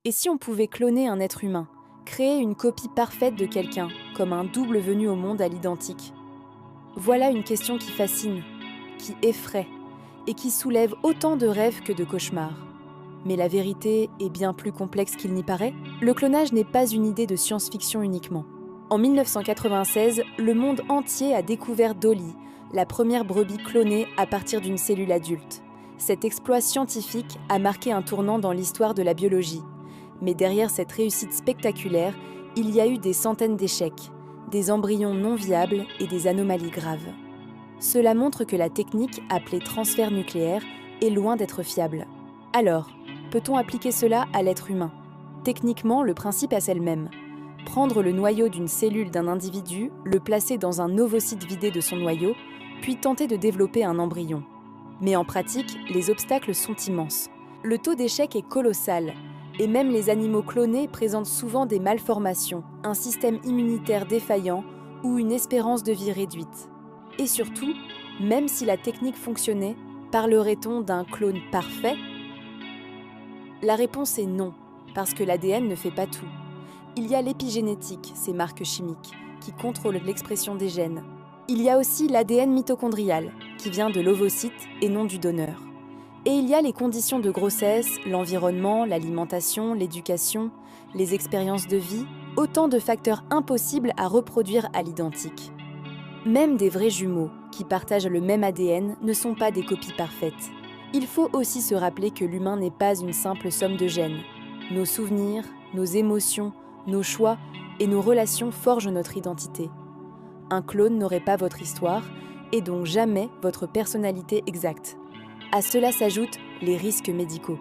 Et si on pouvait cloner un être humain, créer une copie parfaite de quelqu'un, comme un double venu au monde à l'identique? Voilà une question qui fascine, qui effraie, et qui soulève autant de rêves que de cauchemars. Mais la vérité est bien plus complexe qu'il n'y paraît. Le clonage n'est pas une idée de science-fiction uniquement. En 1996, le monde entier a découvert Dolly, la première brebis clonée à partir d'une cellule adulte. Cet exploit scientifique a marqué un tournant dans l'histoire de la biologie. Mais derrière cette réussite spectaculaire, il y a eu des centaines d'échecs, des embryons non viables et des anomalies graves. Cela montre que la technique, appelée transfert nucléaire, est loin d'être fiable. Alors, peut-on appliquer cela à l'être humain? Techniquement, le principe est le même. Prendre le noyau d'une cellule d'un individu, le placer dans un ovocyte vidé de son noyau, puis tenter de développer un embryon. Mais en pratique, les obstacles sont immenses. Le taux d'échec est colossal, et même les animaux clonés présentent souvent des malformations, un système immunitaire défaillant ou une espérance de vie réduite. Et surtout, même si la technique fonctionnait, parlerait-on d'un clone parfait? La réponse est non, parce que l'ADN ne fait pas tout. Il y a l'épigénétique, ces marques chimiques, qui contrôlent l'expression des gènes. Il y a aussi l'ADN mitochondrial, qui vient de l'ovocyte et non du donneur. Et il y a les conditions de grossesse, l'environnement, l'alimentation, l'éducation, les expériences de vie, autant de facteurs impossibles à reproduire à l'identique. Même des vrais jumeaux, qui partagent le même ADN, ne sont pas des copies parfaites. Il faut aussi se rappeler que l'humain n'est pas une simple somme de gènes. Nos souvenirs, nos émotions, nos choix et nos relations forgent notre identité. Un clone n'aurait pas votre histoire et donc jamais votre personnalité exacte. À cela s'ajoutent les risques médicaux.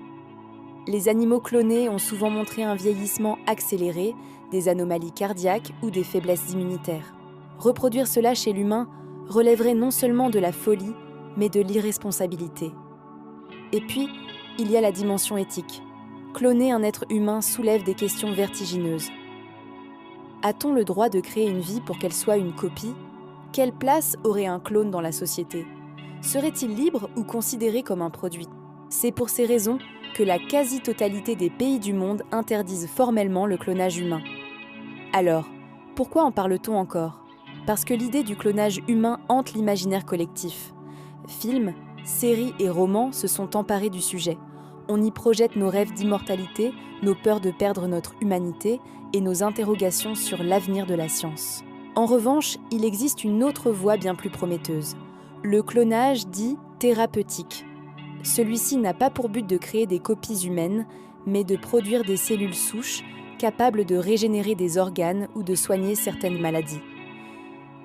Les animaux clonés ont souvent montré un vieillissement accéléré, des anomalies cardiaques ou des faiblesses immunitaires. Reproduire cela chez l'humain relèverait non seulement de la folie, mais de l'irresponsabilité. Et puis, il y a la dimension éthique. Cloner un être humain soulève des questions vertigineuses. A-t-on le droit de créer une vie pour qu'elle soit une copie? Quelle place aurait un clone dans la société? Serait-il libre ou considéré comme un produit? C'est pour ces raisons que la quasi-totalité des pays du monde interdisent formellement le clonage humain. Alors, pourquoi en parle-t-on encore? Parce que l'idée du clonage humain hante l'imaginaire collectif. Films, séries et romans se sont emparés du sujet. On y projette nos rêves d'immortalité, nos peurs de perdre notre humanité et nos interrogations sur l'avenir de la science. En revanche, il existe une autre voie bien plus prometteuse. Le clonage dit thérapeutique. Celui-ci n'a pas pour but de créer des copies humaines, mais de produire des cellules souches capables de régénérer des organes ou de soigner certaines maladies.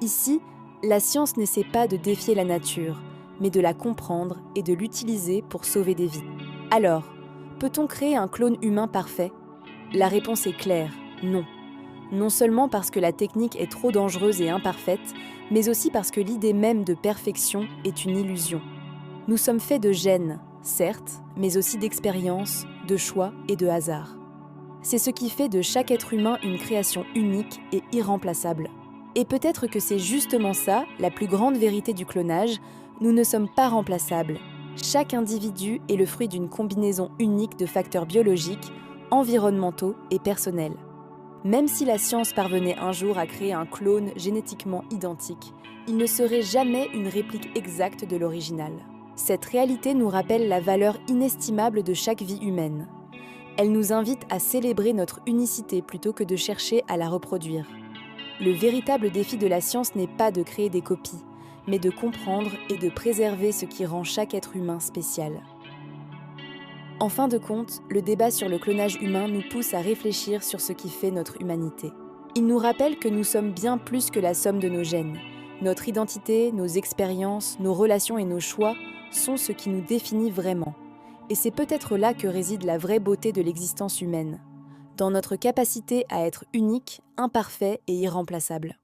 Ici, la science n'essaie pas de défier la nature, mais de la comprendre et de l'utiliser pour sauver des vies. Alors, peut-on créer un clone humain parfait? La réponse est claire, non. Non seulement parce que la technique est trop dangereuse et imparfaite, mais aussi parce que l'idée même de perfection est une illusion. Nous sommes faits de gènes, certes, mais aussi d'expériences, de choix et de hasard. C'est ce qui fait de chaque être humain une création unique et irremplaçable. Et peut-être que c'est justement ça, la plus grande vérité du clonage, nous ne sommes pas remplaçables. Chaque individu est le fruit d'une combinaison unique de facteurs biologiques, environnementaux et personnels. Même si la science parvenait un jour à créer un clone génétiquement identique, il ne serait jamais une réplique exacte de l'original. Cette réalité nous rappelle la valeur inestimable de chaque vie humaine. Elle nous invite à célébrer notre unicité plutôt que de chercher à la reproduire. Le véritable défi de la science n'est pas de créer des copies, mais de comprendre et de préserver ce qui rend chaque être humain spécial. En fin de compte, le débat sur le clonage humain nous pousse à réfléchir sur ce qui fait notre humanité. Il nous rappelle que nous sommes bien plus que la somme de nos gènes. Notre identité, nos expériences, nos relations et nos choix sont ce qui nous définit vraiment. Et c'est peut-être là que réside la vraie beauté de l'existence humaine, dans notre capacité à être unique, imparfait et irremplaçable.